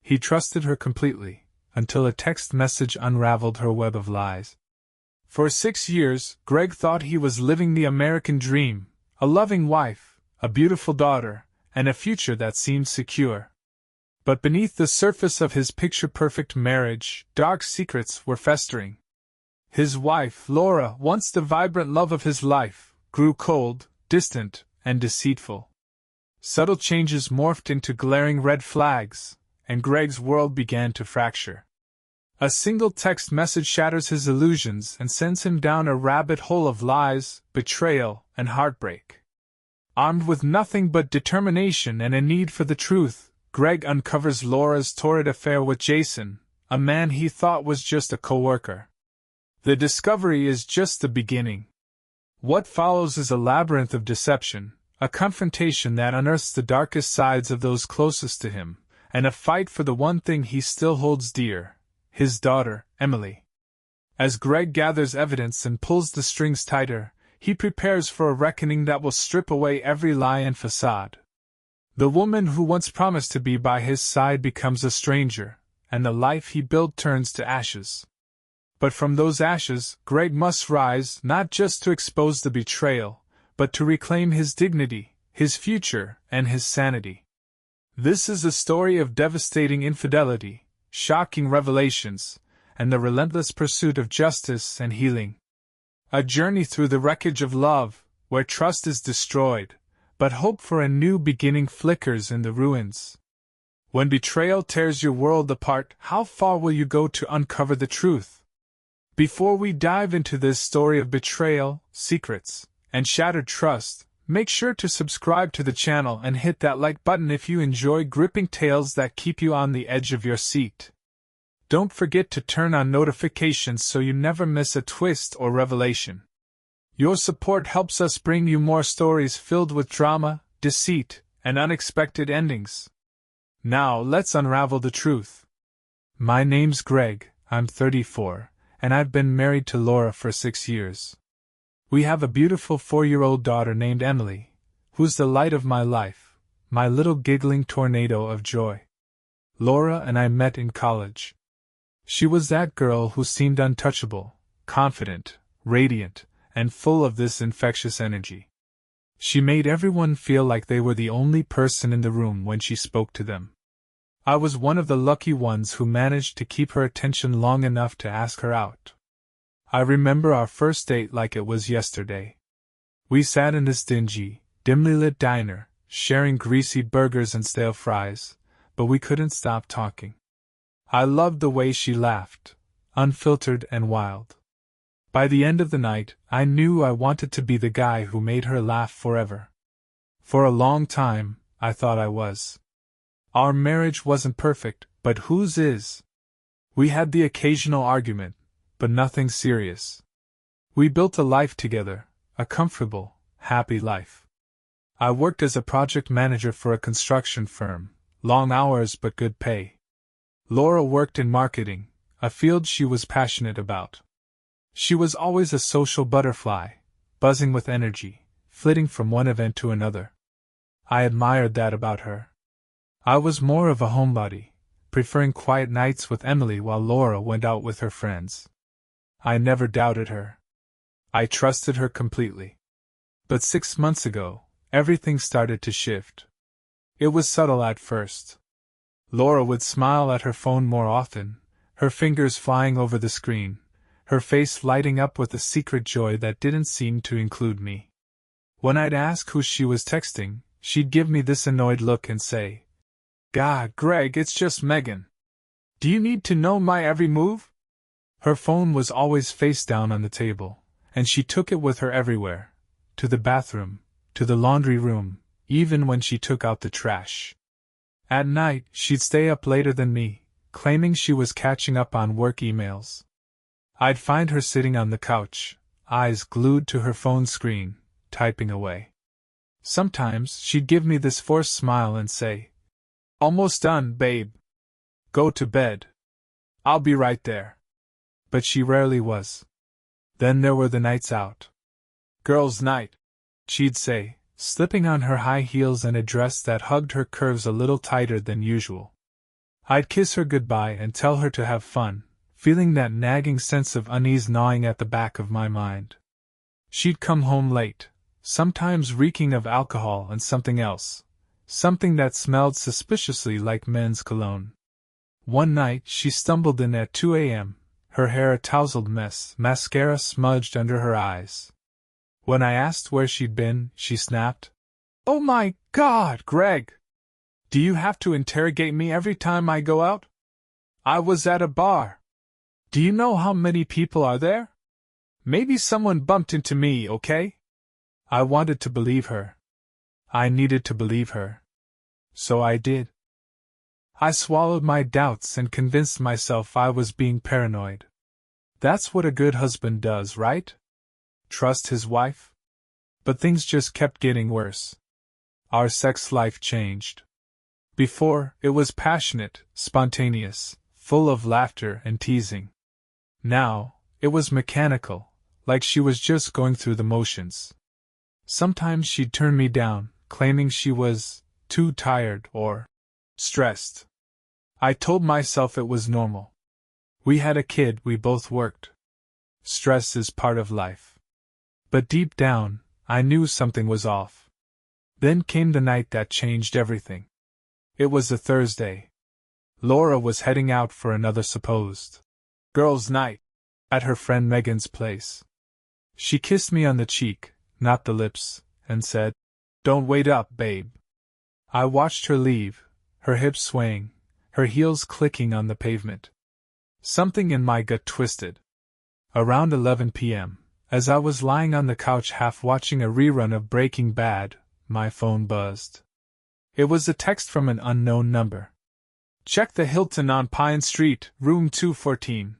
He trusted her completely, until a text message unraveled her web of lies. For 6 years, Greg thought he was living the American dream, a loving wife, a beautiful daughter, and a future that seemed secure. But beneath the surface of his picture-perfect marriage, dark secrets were festering. His wife, Laura, once the vibrant love of his life, grew cold, distant, and deceitful. Subtle changes morphed into glaring red flags, and Greg's world began to fracture. A single text message shatters his illusions and sends him down a rabbit hole of lies, betrayal, and heartbreak. Armed with nothing but determination and a need for the truth, Greg uncovers Laura's torrid affair with Jason, a man he thought was just a co-worker. The discovery is just the beginning. What follows is a labyrinth of deception, a confrontation that unearths the darkest sides of those closest to him, and a fight for the one thing he still holds dear: his daughter, Emily. As Greg gathers evidence and pulls the strings tighter, he prepares for a reckoning that will strip away every lie and facade. The woman who once promised to be by his side becomes a stranger, and the life he built turns to ashes. But from those ashes, Greg must rise, not just to expose the betrayal, but to reclaim his dignity, his future, and his sanity. This is a story of devastating infidelity, shocking revelations, and the relentless pursuit of justice and healing. A journey through the wreckage of love, where trust is destroyed, but hope for a new beginning flickers in the ruins. When betrayal tears your world apart, how far will you go to uncover the truth? Before we dive into this story of betrayal, secrets, and shattered trust, make sure to subscribe to the channel and hit that like button if you enjoy gripping tales that keep you on the edge of your seat. Don't forget to turn on notifications so you never miss a twist or revelation. Your support helps us bring you more stories filled with drama, deceit, and unexpected endings. Now let's unravel the truth. My name's Greg, I'm 34, and I've been married to Laura for 6 years. We have a beautiful 4-year-old daughter named Emily, who's the light of my life, my little giggling tornado of joy. Laura and I met in college. She was that girl who seemed untouchable, confident, radiant, and full of this infectious energy. She made everyone feel like they were the only person in the room when she spoke to them. I was one of the lucky ones who managed to keep her attention long enough to ask her out. I remember our first date like it was yesterday. We sat in this dingy, dimly lit diner, sharing greasy burgers and stale fries, but we couldn't stop talking. I loved the way she laughed, unfiltered and wild. By the end of the night, I knew I wanted to be the guy who made her laugh forever. For a long time, I thought I was. Our marriage wasn't perfect, but whose is? We had the occasional argument, but nothing serious. We built a life together, a comfortable, happy life. I worked as a project manager for a construction firm, long hours but good pay. Laura worked in marketing, a field she was passionate about. She was always a social butterfly, buzzing with energy, flitting from one event to another. I admired that about her. I was more of a homebody, preferring quiet nights with Emily while Laura went out with her friends. I never doubted her. I trusted her completely. But 6 months ago, everything started to shift. It was subtle at first. Laura would smile at her phone more often, her fingers flying over the screen, her face lighting up with a secret joy that didn't seem to include me. When I'd ask who she was texting, she'd give me this annoyed look and say, "God, Greg, it's just Megan. Do you need to know my every move?" Her phone was always face down on the table, and she took it with her everywhere, to the bathroom, to the laundry room, even when she took out the trash. At night, she'd stay up later than me, claiming she was catching up on work emails. I'd find her sitting on the couch, eyes glued to her phone screen, typing away. Sometimes she'd give me this forced smile and say, "Almost done, babe. Go to bed. I'll be right there." But she rarely was. Then there were the nights out. "Girls' night," she'd say, slipping on her high heels and a dress that hugged her curves a little tighter than usual. I'd kiss her goodbye and tell her to have fun, feeling that nagging sense of unease gnawing at the back of my mind. She'd come home late, sometimes reeking of alcohol and something else, something that smelled suspiciously like men's cologne. One night she stumbled in at 2 a.m., her hair a tousled mess, mascara smudged under her eyes. When I asked where she'd been, she snapped, "Oh my God, Greg! Do you have to interrogate me every time I go out? I was at a bar. Do you know how many people are there? Maybe someone bumped into me, okay?" I wanted to believe her. I needed to believe her. So I did. I swallowed my doubts and convinced myself I was being paranoid. That's what a good husband does, right? Trust his wife? But things just kept getting worse. Our sex life changed. Before, it was passionate, spontaneous, full of laughter and teasing. Now, it was mechanical, like she was just going through the motions. Sometimes she'd turn me down, claiming she was too tired or stressed. I told myself it was normal. We had a kid, we both worked. Stress is part of life. But deep down, I knew something was off. Then came the night that changed everything. It was a Thursday. Laura was heading out for another supposed girls' night at her friend Megan's place. She kissed me on the cheek, not the lips, and said, "Don't wait up, babe." I watched her leave, her hips swaying, her heels clicking on the pavement. Something in my gut twisted. Around 11 p.m., as I was lying on the couch half watching a rerun of Breaking Bad, my phone buzzed. It was a text from an unknown number. "Check the Hilton on Pine Street, room 214.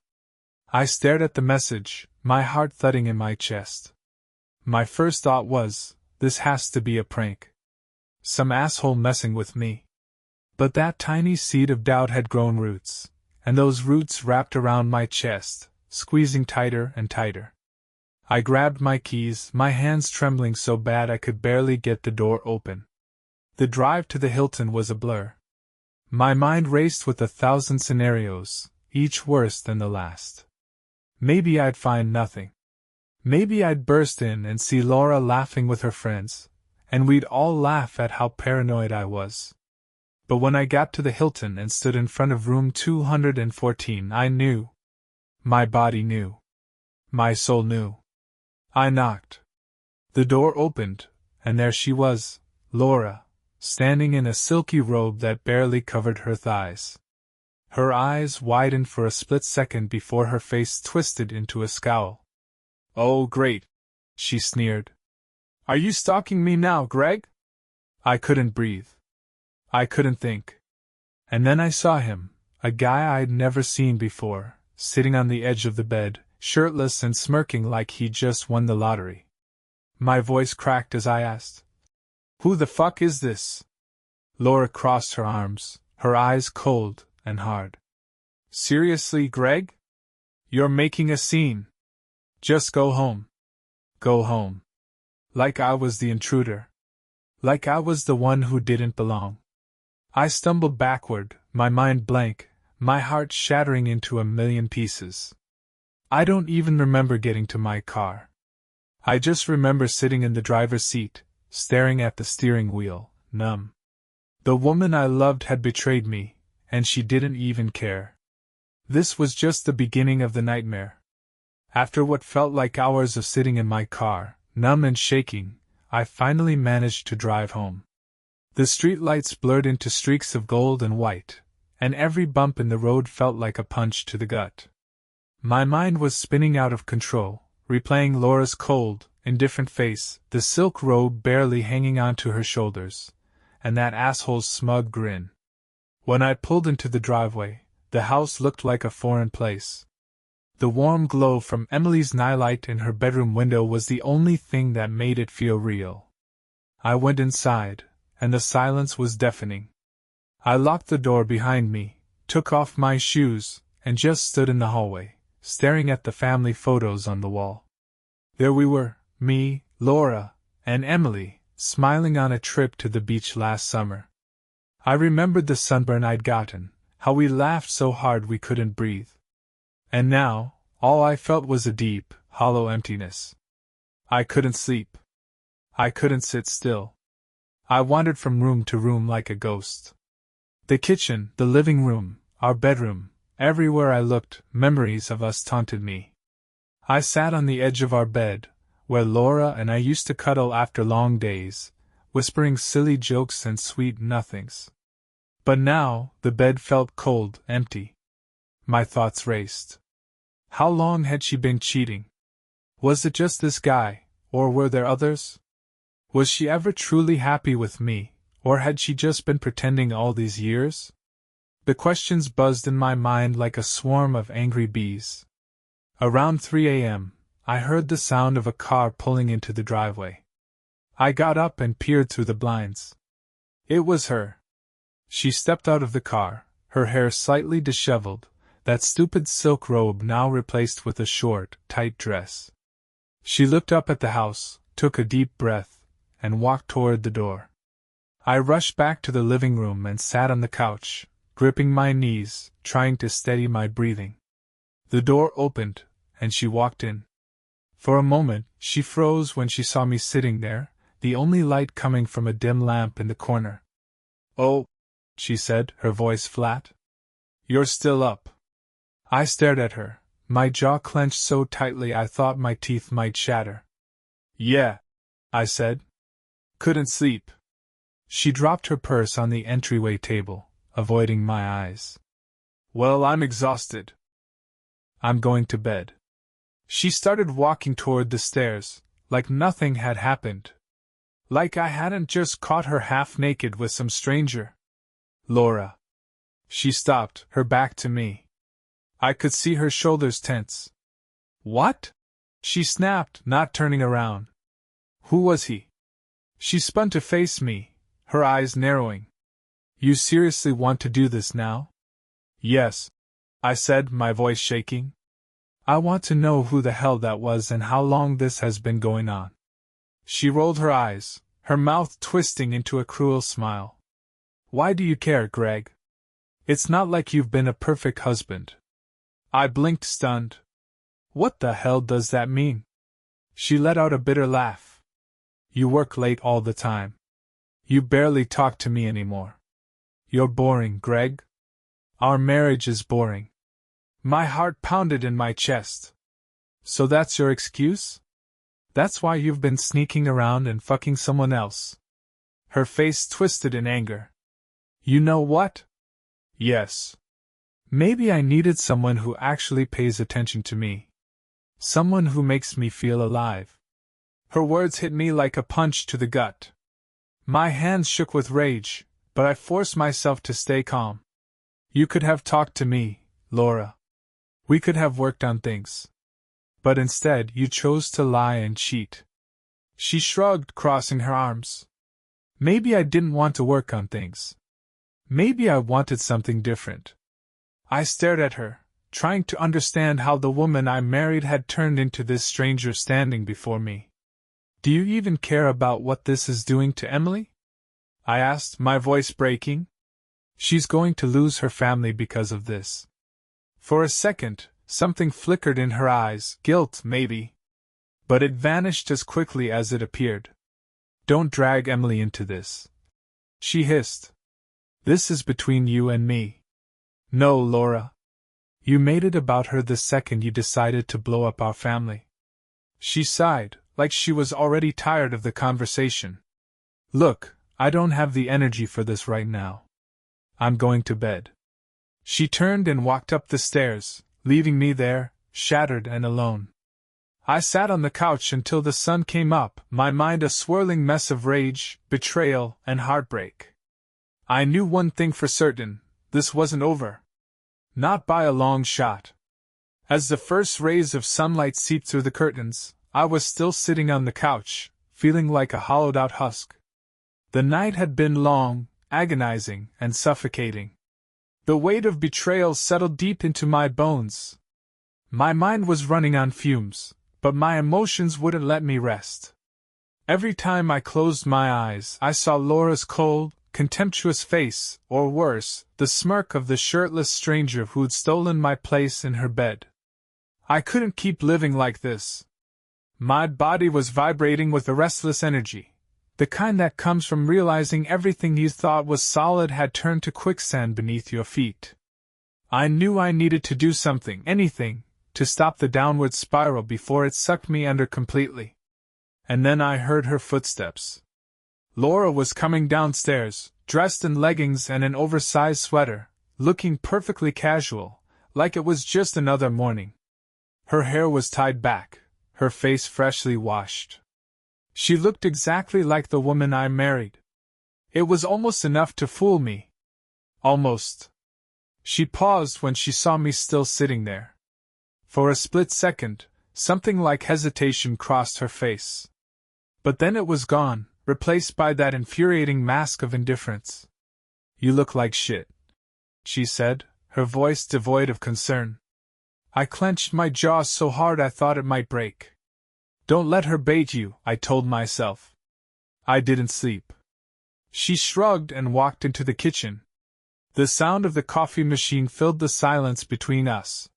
I stared at the message, my heart thudding in my chest. My first thought was, this has to be a prank. Some asshole messing with me. But that tiny seed of doubt had grown roots, and those roots wrapped around my chest, squeezing tighter and tighter. I grabbed my keys, my hands trembling so bad I could barely get the door open. The drive to the Hilton was a blur. My mind raced with 1,000 scenarios, each worse than the last. Maybe I'd find nothing. Maybe I'd burst in and see Laura laughing with her friends, and we'd all laugh at how paranoid I was. But when I got to the Hilton and stood in front of room 214, I knew. My body knew. My soul knew. I knocked. The door opened, and there she was, Laura, standing in a silky robe that barely covered her thighs. Her eyes widened for a split second before her face twisted into a scowl. "Oh, great," she sneered. "Are you stalking me now, Greg?" I couldn't breathe. I couldn't think. And then I saw him, a guy I'd never seen before, sitting on the edge of the bed, shirtless and smirking like he'd just won the lottery. My voice cracked as I asked, "Who the fuck is this?" Laura crossed her arms, her eyes cold and hard. "Seriously, Greg? You're making a scene. Just go home. Go home." Like I was the intruder. Like I was the one who didn't belong. I stumbled backward, my mind blank, my heart shattering into a million pieces. I don't even remember getting to my car. I just remember sitting in the driver's seat, staring at the steering wheel, numb. The woman I loved had betrayed me, and she didn't even care. This was just the beginning of the nightmare. After what felt like hours of sitting in my car, numb and shaking, I finally managed to drive home. The streetlights blurred into streaks of gold and white, and every bump in the road felt like a punch to the gut. My mind was spinning out of control, replaying Laura's cold, indifferent face, the silk robe barely hanging onto her shoulders, and that asshole's smug grin. When I pulled into the driveway, the house looked like a foreign place. The warm glow from Emily's nightlight in her bedroom window was the only thing that made it feel real. I went inside, and the silence was deafening. I locked the door behind me, took off my shoes, and just stood in the hallway, staring at the family photos on the wall. There we were, me, Laura, and Emily, smiling on a trip to the beach last summer. I remembered the sunburn I'd gotten, how we laughed so hard we couldn't breathe. And now, all I felt was a deep, hollow emptiness. I couldn't sleep. I couldn't sit still. I wandered from room to room like a ghost. The kitchen, the living room, our bedroom, everywhere I looked, memories of us taunted me. I sat on the edge of our bed, where Laura and I used to cuddle after long days, whispering silly jokes and sweet nothings. But now, the bed felt cold, empty. My thoughts raced. How long had she been cheating? Was it just this guy, or were there others? Was she ever truly happy with me, or had she just been pretending all these years? The questions buzzed in my mind like a swarm of angry bees. Around 3 a.m., I heard the sound of a car pulling into the driveway. I got up and peered through the blinds. It was her. She stepped out of the car, her hair slightly disheveled, that stupid silk robe now replaced with a short, tight dress. She looked up at the house, took a deep breath, and walked toward the door. I rushed back to the living room and sat on the couch, gripping my knees, trying to steady my breathing. The door opened, and she walked in. For a moment, she froze when she saw me sitting there, the only light coming from a dim lamp in the corner. "Oh," she said, her voice flat. "You're still up." I stared at her, my jaw clenched so tightly I thought my teeth might shatter. "Yeah," I said. "Couldn't sleep." She dropped her purse on the entryway table, avoiding my eyes. "Well, I'm exhausted. I'm going to bed." She started walking toward the stairs, like nothing had happened. Like I hadn't just caught her half-naked with some stranger. "Laura." She stopped, her back to me. I could see her shoulders tense. "What?" she snapped, not turning around. "Who was he?" She spun to face me, her eyes narrowing. "You seriously want to do this now?" "Yes," I said, my voice shaking. "I want to know who the hell that was and how long this has been going on." She rolled her eyes, her mouth twisting into a cruel smile. "Why do you care, Greg? It's not like you've been a perfect husband." I blinked, stunned. "What the hell does that mean?" She let out a bitter laugh. "You work late all the time. You barely talk to me anymore. You're boring, Greg. Our marriage is boring." My heart pounded in my chest. "So that's your excuse? That's why you've been sneaking around and fucking someone else?" Her face twisted in anger. "You know what? Yes. Maybe I needed someone who actually pays attention to me. Someone who makes me feel alive." Her words hit me like a punch to the gut. My hands shook with rage, but I forced myself to stay calm. "You could have talked to me, Laura. We could have worked on things. But instead, you chose to lie and cheat." She shrugged, crossing her arms. "Maybe I didn't want to work on things. Maybe I wanted something different." I stared at her, trying to understand how the woman I married had turned into this stranger standing before me. "Do you even care about what this is doing to Emily?" I asked, my voice breaking. "She's going to lose her family because of this." For a second, something flickered in her eyes, guilt, maybe. But it vanished as quickly as it appeared. "Don't drag Emily into this," she hissed. "This is between you and me." "No, Laura. You made it about her the second you decided to blow up our family." She sighed, like she was already tired of the conversation. "Look, I don't have the energy for this right now. I'm going to bed." She turned and walked up the stairs, leaving me there, shattered and alone. I sat on the couch until the sun came up, my mind a swirling mess of rage, betrayal, and heartbreak. I knew one thing for certain: this wasn't over. Not by a long shot. As the first rays of sunlight seeped through the curtains, I was still sitting on the couch, feeling like a hollowed-out husk. The night had been long, agonizing, and suffocating. The weight of betrayal settled deep into my bones. My mind was running on fumes, but my emotions wouldn't let me rest. Every time I closed my eyes, I saw Laura's cold, contemptuous face, or worse, the smirk of the shirtless stranger who'd stolen my place in her bed. I couldn't keep living like this. My body was vibrating with a restless energy, the kind that comes from realizing everything you thought was solid had turned to quicksand beneath your feet. I knew I needed to do something, anything, to stop the downward spiral before it sucked me under completely. And then I heard her footsteps. Laura was coming downstairs, dressed in leggings and an oversized sweater, looking perfectly casual, like it was just another morning. Her hair was tied back, her face freshly washed. She looked exactly like the woman I married. It was almost enough to fool me. Almost. She paused when she saw me still sitting there. For a split second, something like hesitation crossed her face. But then it was gone, replaced by that infuriating mask of indifference. "You look like shit," she said, her voice devoid of concern. I clenched my jaw so hard I thought it might break. "Don't let her bait you," I told myself. I didn't sleep. She shrugged and walked into the kitchen. The sound of the coffee machine filled the silence between us.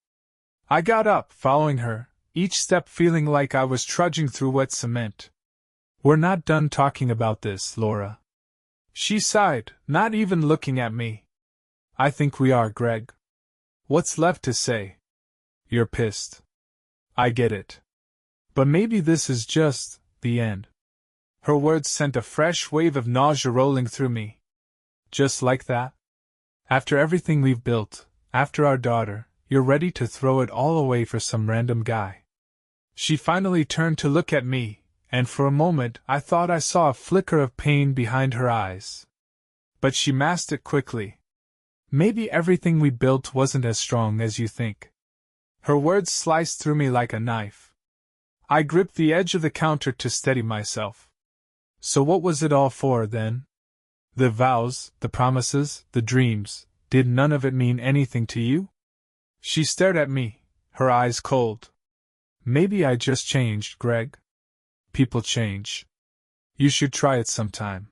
I got up, following her, each step feeling like I was trudging through wet cement. "We're not done talking about this, Laura." She sighed, not even looking at me. "I think we are, Greg. What's left to say?" "You're pissed. I get it. But maybe this is just the end." Her words sent a fresh wave of nausea rolling through me. "Just like that? After everything we've built, after our daughter, you're ready to throw it all away for some random guy?" She finally turned to look at me, and for a moment I thought I saw a flicker of pain behind her eyes. But she masked it quickly. "Maybe everything we built wasn't as strong as you think." Her words sliced through me like a knife. I gripped the edge of the counter to steady myself. "So what was it all for, then? The vows, the promises, the dreams, did none of it mean anything to you?" She stared at me, her eyes cold. "Maybe I just changed, Greg. People change. You should try it sometime."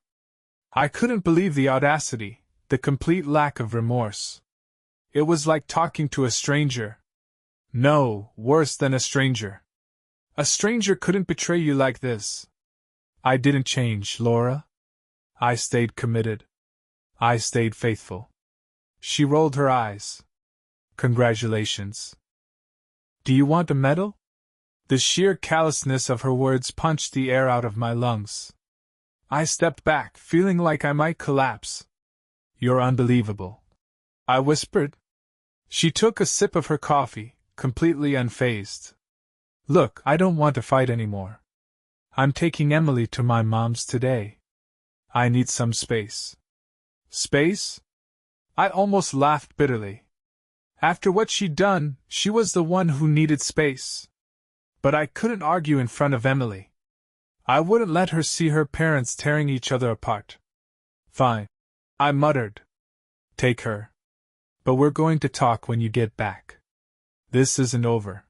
I couldn't believe the audacity, the complete lack of remorse. It was like talking to a stranger. No, worse than a stranger. A stranger couldn't betray you like this. "I didn't change, Laura. I stayed committed. I stayed faithful." She rolled her eyes. "Congratulations. Do you want a medal?" The sheer callousness of her words punched the air out of my lungs. I stepped back, feeling like I might collapse. "You're unbelievable," I whispered. She took a sip of her coffee, completely unfazed. "Look, I don't want to fight anymore. I'm taking Emily to my mom's today. I need some space." "Space?" I almost laughed bitterly. After what she'd done, she was the one who needed space. But I couldn't argue in front of Emily. I wouldn't let her see her parents tearing each other apart. "Fine," I muttered. "Take her. But we're going to talk when you get back. This isn't over."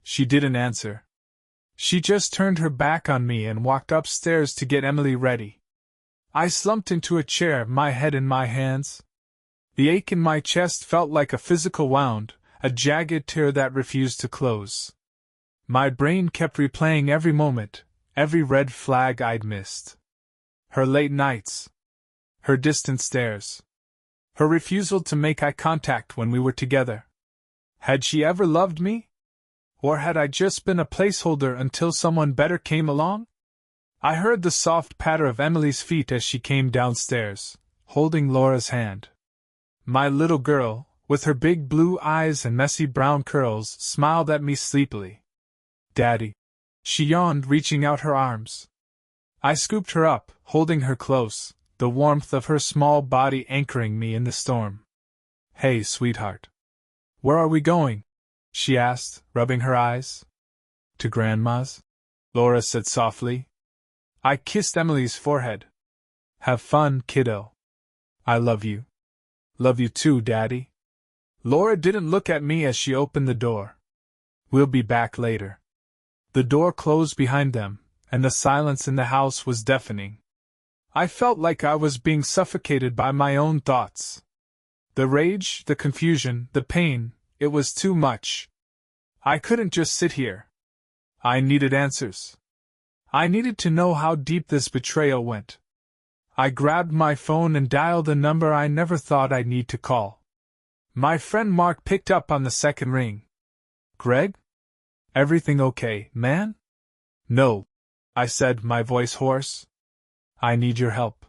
She didn't answer. She just turned her back on me and walked upstairs to get Emily ready. I slumped into a chair, my head in my hands. The ache in my chest felt like a physical wound, a jagged tear that refused to close. My brain kept replaying every moment, every red flag I'd missed. Her late nights. Her distant stares. Her refusal to make eye contact when we were together. Had she ever loved me? Or had I just been a placeholder until someone better came along? I heard the soft patter of Emily's feet as she came downstairs, holding Laura's hand. My little girl, with her big blue eyes and messy brown curls, smiled at me sleepily. "Daddy," she yawned, reaching out her arms. I scooped her up, holding her close, the warmth of her small body anchoring me in the storm. "Hey, sweetheart. Where are we going?" she asked, rubbing her eyes. "To Grandma's," Laura said softly. I kissed Emily's forehead. "Have fun, kiddo. I love you." "Love you too, Daddy." Laura didn't look at me as she opened the door. "We'll be back later." The door closed behind them, and the silence in the house was deafening. I felt like I was being suffocated by my own thoughts. The rage, the confusion, the pain, it was too much. I couldn't just sit here. I needed answers. I needed to know how deep this betrayal went. I grabbed my phone and dialed a number I never thought I'd need to call. My friend Mark picked up on the second ring. "Greg? Everything okay, man?" "No," I said, my voice hoarse. "I need your help.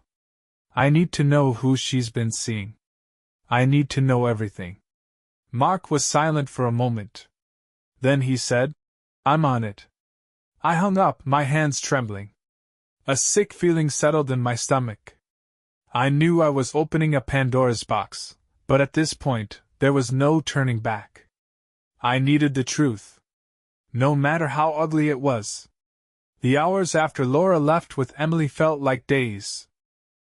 I need to know who she's been seeing. I need to know everything." Mark was silent for a moment. Then he said, "I'm on it." I hung up, my hands trembling. A sick feeling settled in my stomach. I knew I was opening a Pandora's box, but at this point, there was no turning back. I needed the truth. No matter how ugly it was. The hours after Laura left with Emily felt like days.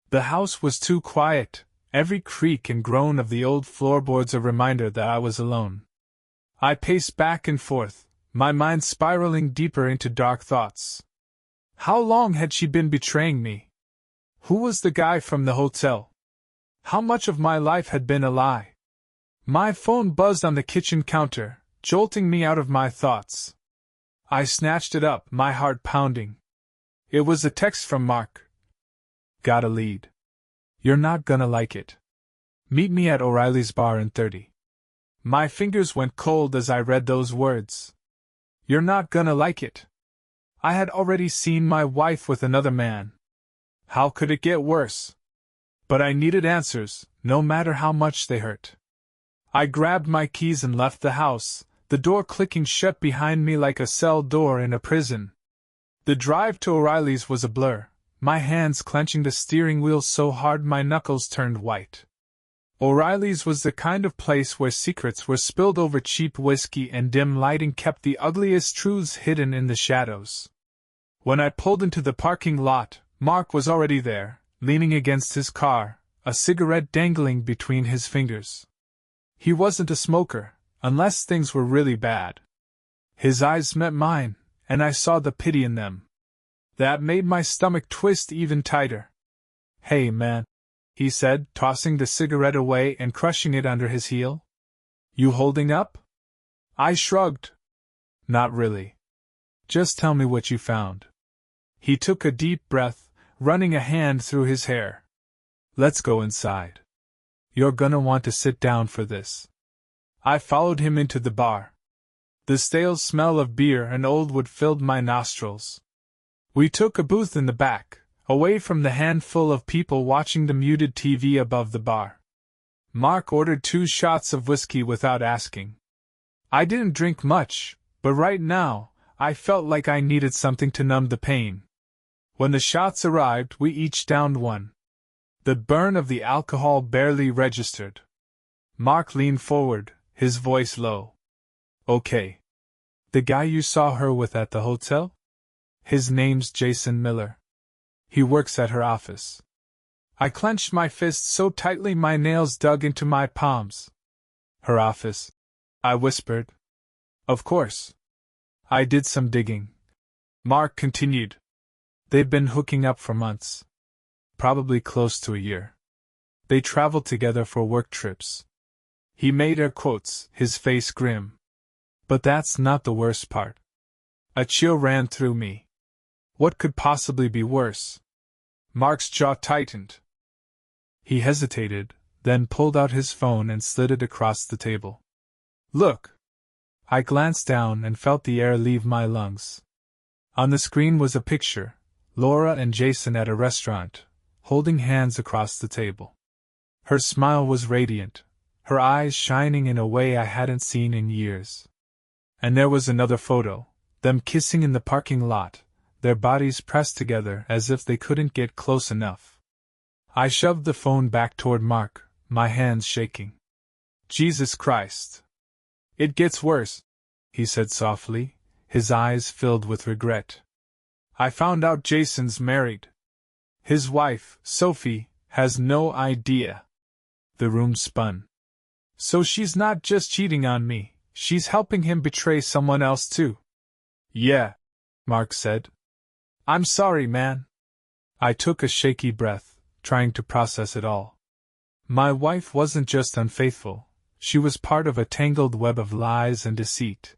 The house was too quiet, every creak and groan of the old floorboards a reminder that I was alone. I paced back and forth, my mind spiraling deeper into dark thoughts. How long had she been betraying me? Who was the guy from the hotel? How much of my life had been a lie? My phone buzzed on the kitchen counter, jolting me out of my thoughts. I snatched it up, my heart pounding. It was a text from Mark. "Got a lead. You're not gonna like it. Meet me at O'Reilly's bar in 30. My fingers went cold as I read those words. You're not gonna like it. I had already seen my wife with another man. How could it get worse? But I needed answers, no matter how much they hurt. I grabbed my keys and left the house, the door clicking shut behind me like a cell door in a prison. The drive to O'Reilly's was a blur, my hands clenching the steering wheel so hard my knuckles turned white. O'Reilly's was the kind of place where secrets were spilled over cheap whiskey and dim lighting kept the ugliest truths hidden in the shadows. When I pulled into the parking lot, Mark was already there, leaning against his car, a cigarette dangling between his fingers. He wasn't a smoker, unless things were really bad. His eyes met mine, and I saw the pity in them. That made my stomach twist even tighter. "Hey, man," he said, tossing the cigarette away and crushing it under his heel. "You holding up?" I shrugged. "Not really. Just tell me what you found." He took a deep breath, running a hand through his hair. "Let's go inside. You're gonna want to sit down for this." I followed him into the bar. The stale smell of beer and old wood filled my nostrils. We took a booth in the back, away from the handful of people watching the muted TV above the bar. Mark ordered 2 shots of whiskey without asking. I didn't drink much, but right now, I felt like I needed something to numb the pain. When the shots arrived, we each downed one. The burn of the alcohol barely registered. Mark leaned forward, his voice low. "Okay. The guy you saw her with at the hotel? His name's Jason Miller. He works at her office." I clenched my fist so tightly my nails dug into my palms. "Her office?" I whispered. "Of course. I did some digging." Mark continued. "They've been hooking up for months. Probably close to a year. They traveled together for work trips." He made air quotes, his face grim. "But that's not the worst part." A chill ran through me. What could possibly be worse? Mark's jaw tightened. He hesitated, then pulled out his phone and slid it across the table. "Look." I glanced down and felt the air leave my lungs. On the screen was a picture, Laura and Jason at a restaurant, holding hands across the table. Her smile was radiant, her eyes shining in a way I hadn't seen in years. And there was another photo, them kissing in the parking lot, their bodies pressed together as if they couldn't get close enough. I shoved the phone back toward Mark, my hands shaking. "Jesus Christ. It gets worse," he said softly, his eyes filled with regret. "I found out Jason's married. His wife, Sophie, has no idea." The room spun. "So she's not just cheating on me, she's helping him betray someone else too." "Yeah," Mark said. "I'm sorry, man." I took a shaky breath, trying to process it all. My wife wasn't just unfaithful, she was part of a tangled web of lies and deceit.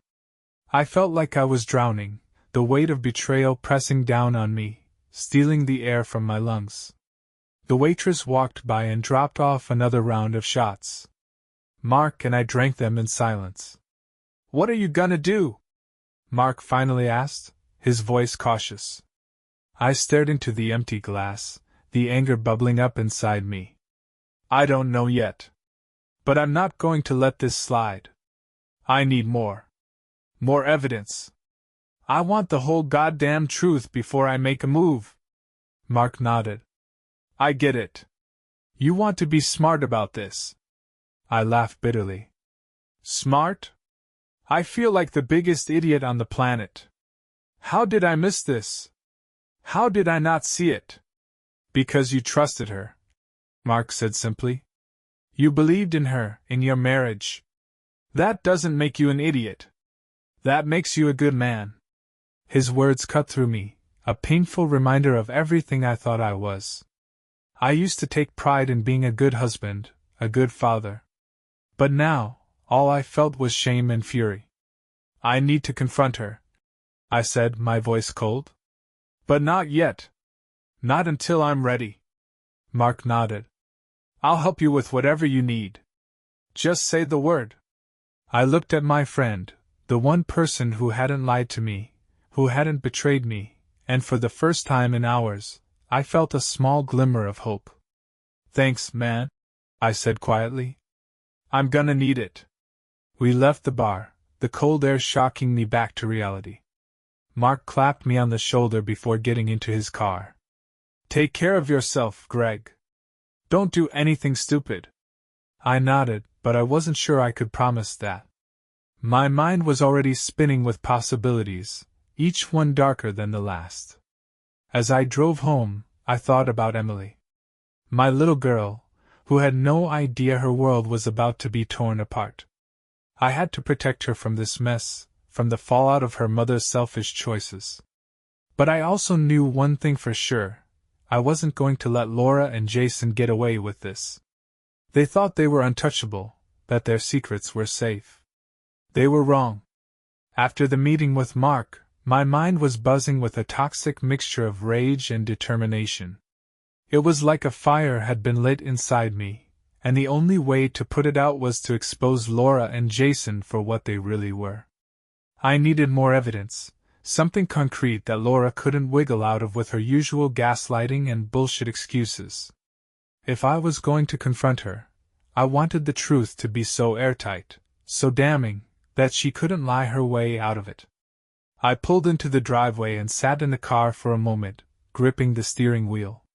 I felt like I was drowning, the weight of betrayal pressing down on me, stealing the air from my lungs. The waitress walked by and dropped off another round of shots. Mark and I drank them in silence. "What are you gonna do?" Mark finally asked, his voice cautious. I stared into the empty glass, the anger bubbling up inside me. "I don't know yet. But I'm not going to let this slide. I need more. More evidence. I want the whole goddamn truth before I make a move." Mark nodded. "I get it. You want to be smart about this." I laughed bitterly. "Smart? I feel like the biggest idiot on the planet. How did I miss this? How did I not see it?" "Because you trusted her," Mark said simply. "You believed in her, in your marriage. That doesn't make you an idiot. That makes you a good man." His words cut through me, a painful reminder of everything I thought I was. I used to take pride in being a good husband, a good father. But now, all I felt was shame and fury. "I need to confront her," I said, my voice cold. "But not yet. Not until I'm ready." Mark nodded. "I'll help you with whatever you need. Just say the word." I looked at my friend, the one person who hadn't lied to me, who hadn't betrayed me, and for the first time in hours, I felt a small glimmer of hope. "Thanks, man," I said quietly. "I'm gonna need it." We left the bar, the cold air shocking me back to reality. Mark clapped me on the shoulder before getting into his car. "Take care of yourself, Greg. Don't do anything stupid." I nodded, but I wasn't sure I could promise that. My mind was already spinning with possibilities, each one darker than the last. As I drove home, I thought about Emily. My little girl, who had no idea her world was about to be torn apart. I had to protect her from this mess, from the fallout of her mother's selfish choices. But I also knew one thing for sure. I wasn't going to let Laura and Jason get away with this. They thought they were untouchable, that their secrets were safe. They were wrong. After the meeting with Mark, my mind was buzzing with a toxic mixture of rage and determination. It was like a fire had been lit inside me, and the only way to put it out was to expose Laura and Jason for what they really were. I needed more evidence, something concrete that Laura couldn't wiggle out of with her usual gaslighting and bullshit excuses. If I was going to confront her, I wanted the truth to be so airtight, so damning, that she couldn't lie her way out of it. I pulled into the driveway and sat in the car for a moment, gripping the steering wheel.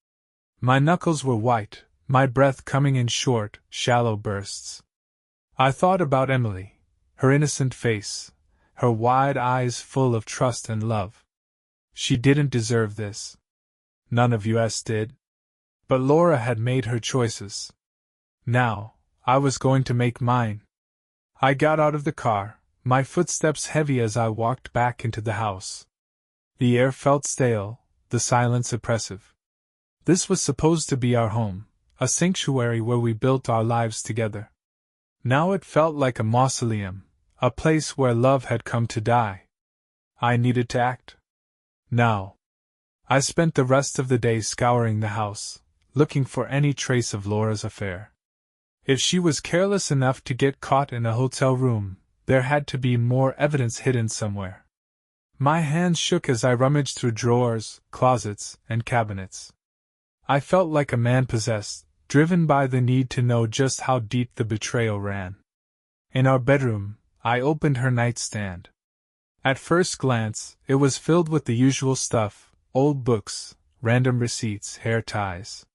My knuckles were white, my breath coming in short, shallow bursts. I thought about Emily, her innocent face, her wide eyes full of trust and love. She didn't deserve this. None of us did. But Laura had made her choices. Now, I was going to make mine. I got out of the car, my footsteps heavy as I walked back into the house. The air felt stale, the silence oppressive. This was supposed to be our home, a sanctuary where we built our lives together. Now it felt like a mausoleum, a place where love had come to die. I needed to act. Now. I spent the rest of the day scouring the house, looking for any trace of Laura's affair. If she was careless enough to get caught in a hotel room, there had to be more evidence hidden somewhere. My hands shook as I rummaged through drawers, closets, and cabinets. I felt like a man possessed, driven by the need to know just how deep the betrayal ran. In our bedroom, I opened her nightstand. At first glance, it was filled with the usual stuff, old books, random receipts, hair ties.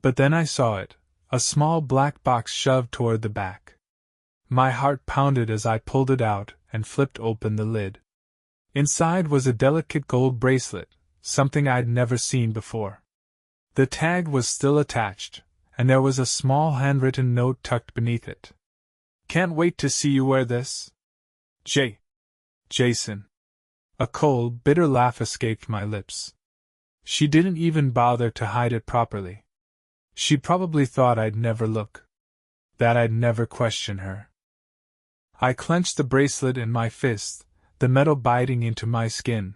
But then I saw it, a small black box shoved toward the back. My heart pounded as I pulled it out and flipped open the lid. Inside was a delicate gold bracelet, something I'd never seen before. The tag was still attached, and there was a small handwritten note tucked beneath it. "Can't wait to see you wear this. Jason." A cold, bitter laugh escaped my lips. She didn't even bother to hide it properly. She probably thought I'd never look. That I'd never question her. I clenched the bracelet in my fist, the metal biting into my skin.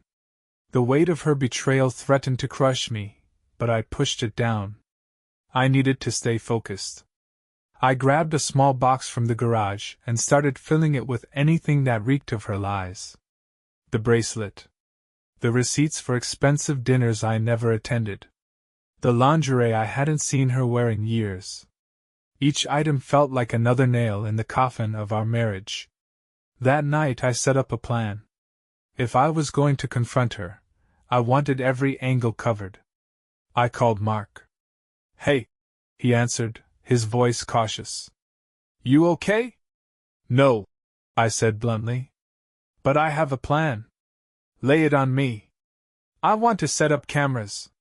The weight of her betrayal threatened to crush me, but I pushed it down. I needed to stay focused. I grabbed a small box from the garage and started filling it with anything that reeked of her lies. The bracelet. The receipts for expensive dinners I never attended. The lingerie I hadn't seen her wear in years. Each item felt like another nail in the coffin of our marriage. That night I set up a plan. If I was going to confront her, I wanted every angle covered. I called Mark. "Hey," he answered, his voice cautious. "You okay?" "No," I said bluntly. "But I have a plan." "Lay it on me." "I want to set up cameras.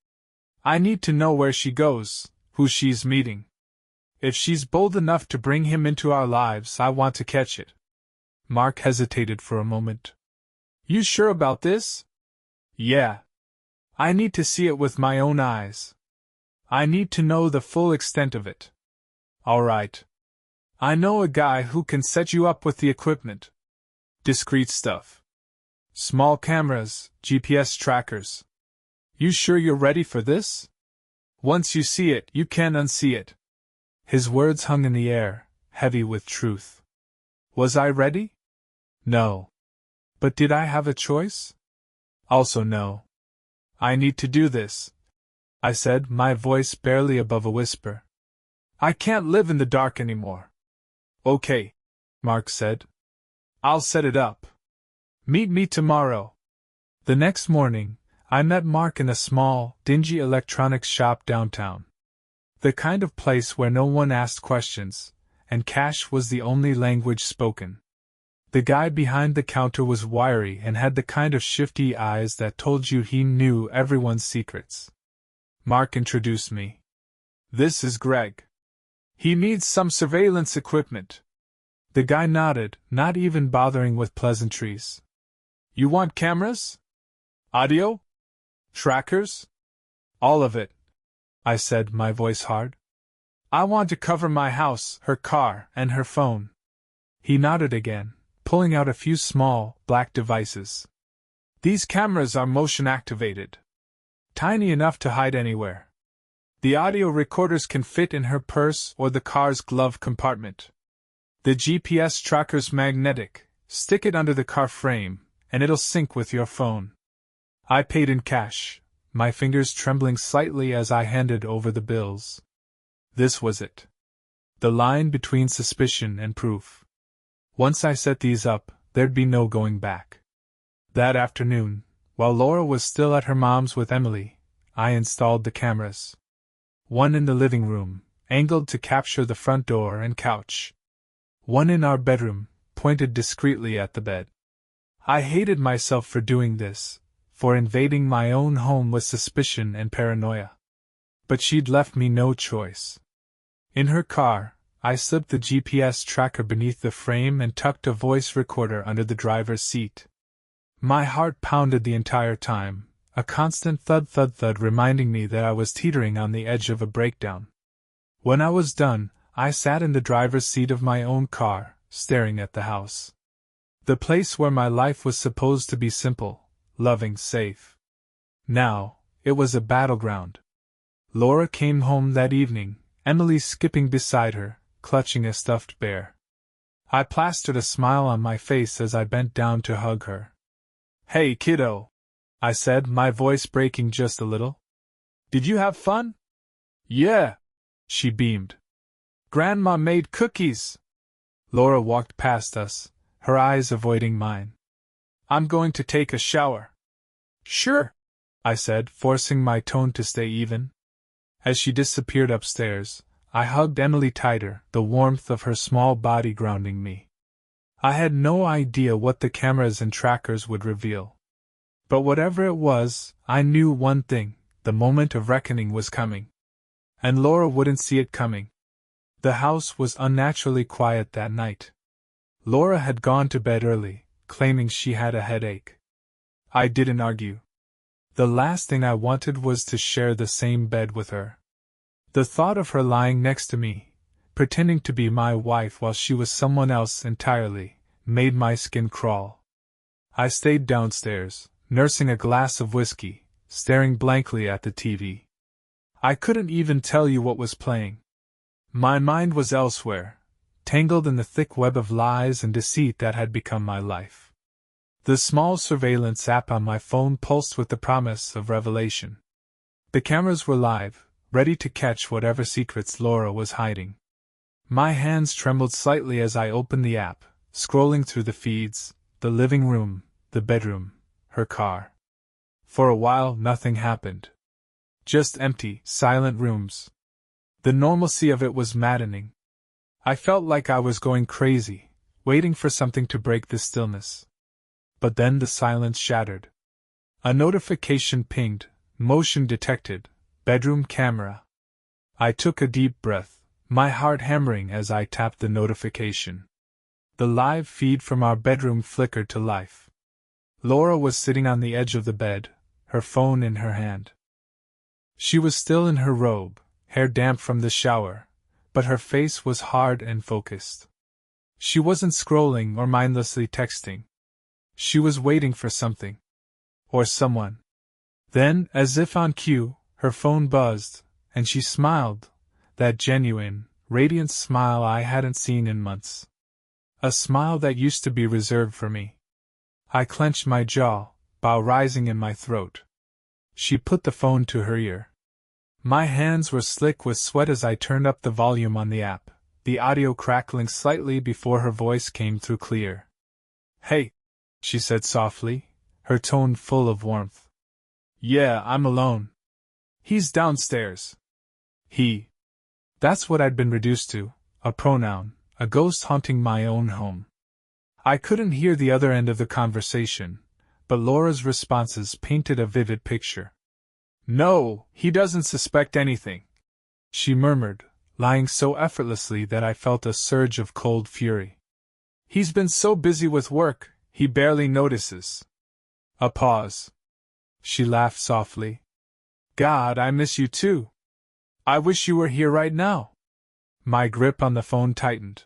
I need to know where she goes, who she's meeting. If she's bold enough to bring him into our lives, I want to catch it." Mark hesitated for a moment. "You sure about this?" "Yeah. I need to see it with my own eyes. I need to know the full extent of it." "All right. I know a guy who can set you up with the equipment. Discreet stuff. Small cameras, GPS trackers. You sure you're ready for this? Once you see it, you can't unsee it." His words hung in the air, heavy with truth. Was I ready? No. But did I have a choice? Also no. "I need to do this," I said, my voice barely above a whisper. "I can't live in the dark anymore." "Okay," Mark said. "I'll set it up. Meet me tomorrow." The next morning, I met Mark in a small, dingy electronics shop downtown. The kind of place where no one asked questions, and cash was the only language spoken. The guy behind the counter was wiry and had the kind of shifty eyes that told you he knew everyone's secrets. Mark introduced me. "This is Greg. He needs some surveillance equipment." The guy nodded, not even bothering with pleasantries. "You want cameras? Audio? Trackers?" "All of it," I said, my voice hard. "I want to cover my house, her car, and her phone." He nodded again, pulling out a few small, black devices. "These cameras are motion-activated. Tiny enough to hide anywhere. The audio recorders can fit in her purse or the car's glove compartment. The GPS tracker's magnetic. Stick it under the car frame, and it'll sync with your phone." I paid in cash, my fingers trembling slightly as I handed over the bills. This was it. The line between suspicion and proof. Once I set these up, there'd be no going back. That afternoon, while Laura was still at her mom's with Emily, I installed the cameras. One in the living room, angled to capture the front door and couch. One in our bedroom, pointed discreetly at the bed. I hated myself for doing this, for invading my own home with suspicion and paranoia. But she'd left me no choice. In her car, I slipped the GPS tracker beneath the frame and tucked a voice recorder under the driver's seat. My heart pounded the entire time, a constant thud-thud-thud reminding me that I was teetering on the edge of a breakdown. When I was done, I sat in the driver's seat of my own car, staring at the house. The place where my life was supposed to be simple, loving, safe. Now, it was a battleground. Laura came home that evening, Emily skipping beside her, clutching a stuffed bear. I plastered a smile on my face as I bent down to hug her. "Hey, kiddo," I said, my voice breaking just a little. "Did you have fun?" "Yeah," she beamed. "Grandma made cookies." Laura walked past us, her eyes avoiding mine. "I'm going to take a shower." "Sure," I said, forcing my tone to stay even. As she disappeared upstairs, I hugged Emily tighter, the warmth of her small body grounding me. I had no idea what the cameras and trackers would reveal. But whatever it was, I knew one thing: the moment of reckoning was coming. And Laura wouldn't see it coming. The house was unnaturally quiet that night. Laura had gone to bed early, claiming she had a headache. I didn't argue. The last thing I wanted was to share the same bed with her. The thought of her lying next to me, pretending to be my wife while she was someone else entirely, made my skin crawl. I stayed downstairs, nursing a glass of whiskey, staring blankly at the TV. I couldn't even tell you what was playing. My mind was elsewhere, tangled in the thick web of lies and deceit that had become my life. The small surveillance app on my phone pulsed with the promise of revelation. The cameras were live, ready to catch whatever secrets Laura was hiding. My hands trembled slightly as I opened the app, scrolling through the feeds, the living room, the bedroom, her car. For a while, nothing happened. Just empty, silent rooms. The normalcy of it was maddening. I felt like I was going crazy, waiting for something to break the stillness. But then the silence shattered. A notification pinged, motion detected, bedroom camera. I took a deep breath, my heart hammering as I tapped the notification. The live feed from our bedroom flickered to life. Laura was sitting on the edge of the bed, her phone in her hand. She was still in her robe, hair damp from the shower, but her face was hard and focused. She wasn't scrolling or mindlessly texting. She was waiting for something. Or someone. Then, as if on cue, her phone buzzed, and she smiled, that genuine, radiant smile I hadn't seen in months. A smile that used to be reserved for me. I clenched my jaw, bow rising in my throat. She put the phone to her ear. My hands were slick with sweat as I turned up the volume on the app, the audio crackling slightly before her voice came through clear. "Hey," she said softly, her tone full of warmth. "Yeah, I'm alone. He's downstairs." He. That's what I'd been reduced to, a pronoun, a ghost haunting my own home. I couldn't hear the other end of the conversation, but Laura's responses painted a vivid picture. "No, he doesn't suspect anything," she murmured, lying so effortlessly that I felt a surge of cold fury. "He's been so busy with work, he barely notices." A pause. She laughed softly. "God, I miss you too. I wish you were here right now." My grip on the phone tightened.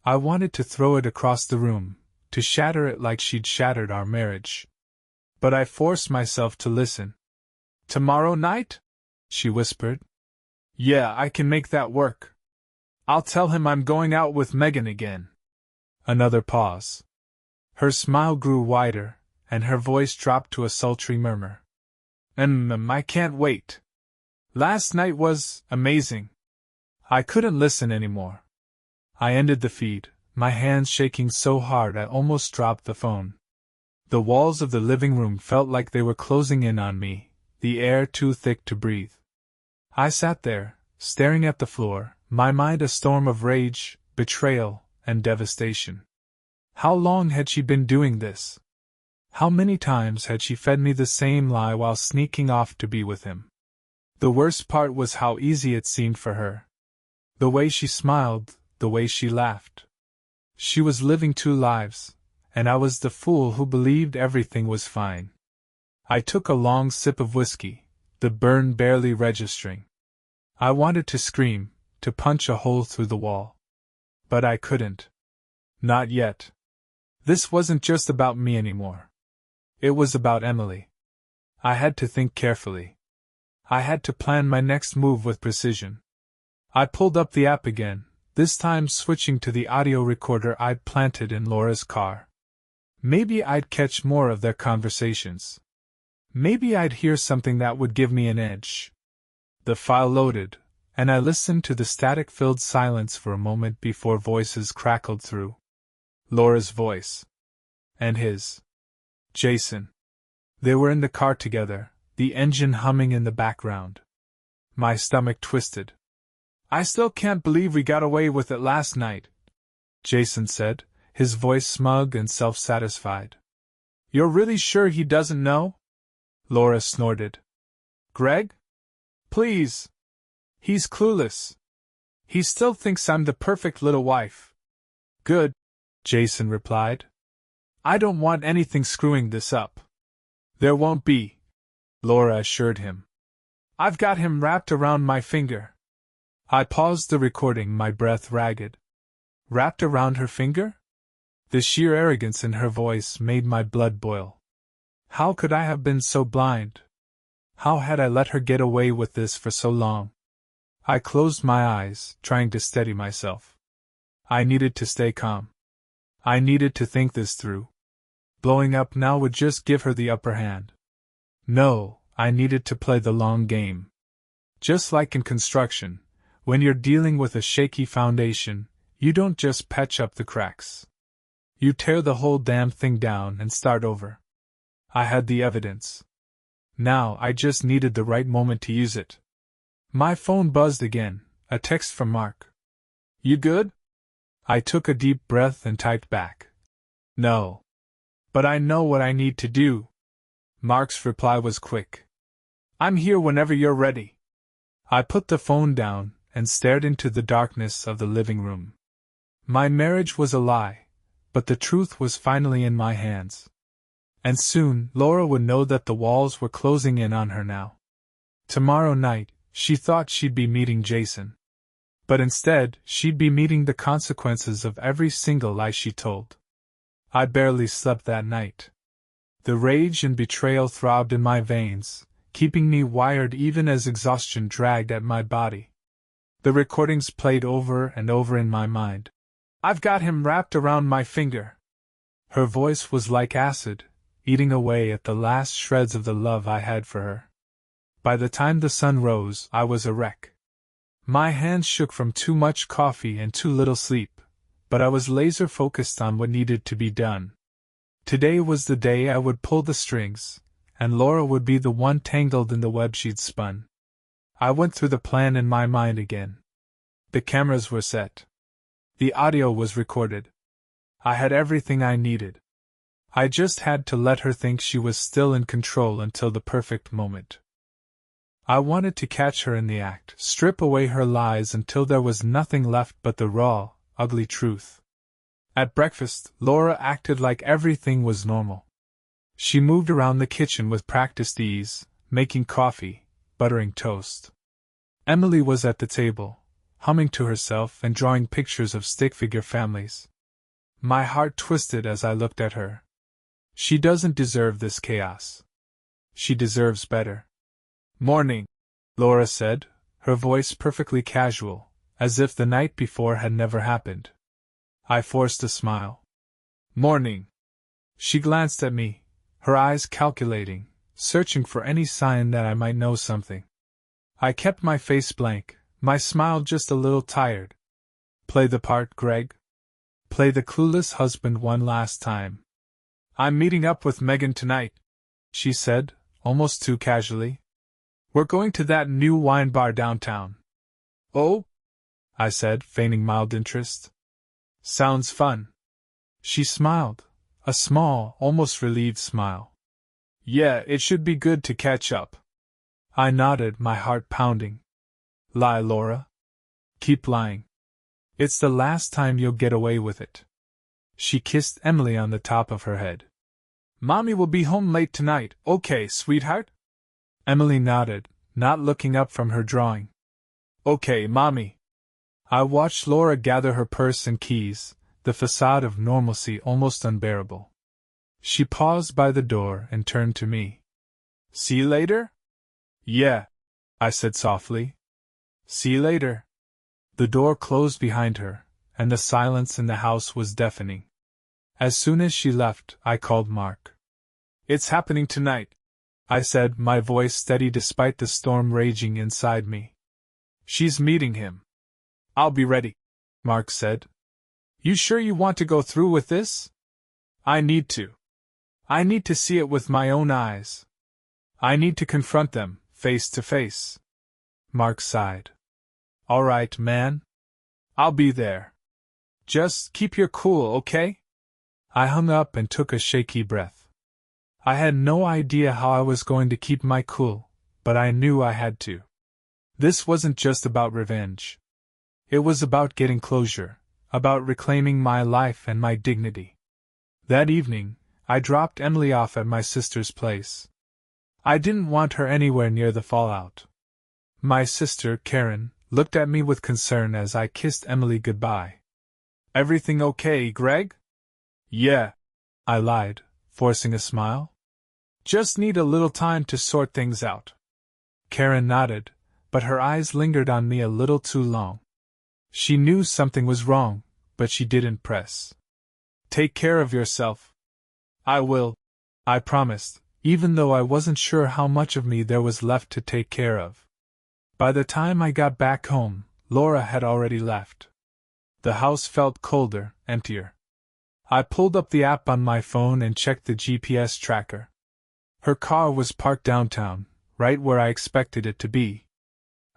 I wanted to throw it across the room, to shatter it like she'd shattered our marriage. But I forced myself to listen. "Tomorrow night?" she whispered. "Yeah, I can make that work. I'll tell him I'm going out with Megan again." Another pause. Her smile grew wider, and her voice dropped to a sultry murmur. I can't wait. Last night was amazing." I couldn't listen anymore. I ended the feed, my hands shaking so hard I almost dropped the phone. The walls of the living room felt like they were closing in on me, the air too thick to breathe. I sat there, staring at the floor, my mind a storm of rage, betrayal, and devastation. How long had she been doing this? How many times had she fed me the same lie while sneaking off to be with him? The worst part was how easy it seemed for her. The way she smiled, the way she laughed. She was living two lives, and I was the fool who believed everything was fine. I took a long sip of whiskey, the burn barely registering. I wanted to scream, to punch a hole through the wall. But I couldn't. Not yet. This wasn't just about me anymore. It was about Emily. I had to think carefully. I had to plan my next move with precision. I pulled up the app again, this time switching to the audio recorder I'd planted in Laura's car. Maybe I'd catch more of their conversations. Maybe I'd hear something that would give me an edge. The file loaded, and I listened to the static-filled silence for a moment before voices crackled through. Laura's voice. And his. Jason. They were in the car together, the engine humming in the background. My stomach twisted. "I still can't believe we got away with it last night," Jason said, his voice smug and self-satisfied. "You're really sure he doesn't know?" Laura snorted. "Greg? Please. He's clueless. He still thinks I'm the perfect little wife." "Good," Jason replied. "I don't want anything screwing this up." "There won't be." Laura assured him. I've got him wrapped around my finger. I paused the recording, my breath ragged. Wrapped around her finger? The sheer arrogance in her voice made my blood boil. How could I have been so blind? How had I let her get away with this for so long? I closed my eyes, trying to steady myself. I needed to stay calm. I needed to think this through. Blowing up now would just give her the upper hand. No, I needed to play the long game. Just like in construction, when you're dealing with a shaky foundation, you don't just patch up the cracks. You tear the whole damn thing down and start over. I had the evidence. Now I just needed the right moment to use it. My phone buzzed again, a text from Mark. You good? I took a deep breath and typed back. No. But I know what I need to do. Mark's reply was quick. I'm here whenever you're ready. I put the phone down and stared into the darkness of the living room. My marriage was a lie, but the truth was finally in my hands. And soon Laura would know that the walls were closing in on her now. Tomorrow night, she thought she'd be meeting Jason. But instead, she'd be meeting the consequences of every single lie she told. I barely slept that night. The rage and betrayal throbbed in my veins, keeping me wired even as exhaustion dragged at my body. The recordings played over and over in my mind. I've got him wrapped around my finger. Her voice was like acid, eating away at the last shreds of the love I had for her. By the time the sun rose, I was a wreck. My hands shook from too much coffee and too little sleep, but I was laser-focused on what needed to be done. Today was the day I would pull the strings, and Laura would be the one tangled in the web she'd spun. I went through the plan in my mind again. The cameras were set. The audio was recorded. I had everything I needed. I just had to let her think she was still in control until the perfect moment. I wanted to catch her in the act, strip away her lies until there was nothing left but the raw, ugly truth. At breakfast, Laura acted like everything was normal. She moved around the kitchen with practiced ease, making coffee, buttering toast. Emily was at the table, humming to herself and drawing pictures of stick-figure families. My heart twisted as I looked at her. She doesn't deserve this chaos. She deserves better. Morning, Laura said, her voice perfectly casual, as if the night before had never happened. I forced a smile. Morning. She glanced at me, her eyes calculating, searching for any sign that I might know something. I kept my face blank, my smile just a little tired. Play the part, Greg. Play the clueless husband one last time. I'm meeting up with Megan tonight, she said, almost too casually. We're going to that new wine bar downtown. Oh? I said, feigning mild interest. Sounds fun. She smiled, a small, almost relieved smile. Yeah, it should be good to catch up. I nodded, my heart pounding. Lie, Laura. Keep lying. It's the last time you'll get away with it. She kissed Emily on the top of her head. Mommy will be home late tonight, okay, sweetheart? Emily nodded, not looking up from her drawing. Okay, Mommy. I watched Laura gather her purse and keys, the facade of normalcy almost unbearable. She paused by the door and turned to me. See you later? Yeah, I said softly. See you later. The door closed behind her, and the silence in the house was deafening. As soon as she left, I called Mark. It's happening tonight, I said, my voice steady despite the storm raging inside me. She's meeting him. I'll be ready, Mark said. You sure you want to go through with this? I need to. I need to see it with my own eyes. I need to confront them, face to face. Mark sighed. All right, man. I'll be there. Just keep your cool, okay? I hung up and took a shaky breath. I had no idea how I was going to keep my cool, but I knew I had to. This wasn't just about revenge. It was about getting closure, about reclaiming my life and my dignity. That evening, I dropped Emily off at my sister's place. I didn't want her anywhere near the fallout. My sister, Karen, looked at me with concern as I kissed Emily goodbye. Everything okay, Greg? Yeah, I lied, forcing a smile. Just need a little time to sort things out. Karen nodded, but her eyes lingered on me a little too long. She knew something was wrong, but she didn't press. Take care of yourself. I will, I promised, even though I wasn't sure how much of me there was left to take care of. By the time I got back home, Laura had already left. The house felt colder, emptier. I pulled up the app on my phone and checked the GPS tracker. Her car was parked downtown, right where I expected it to be.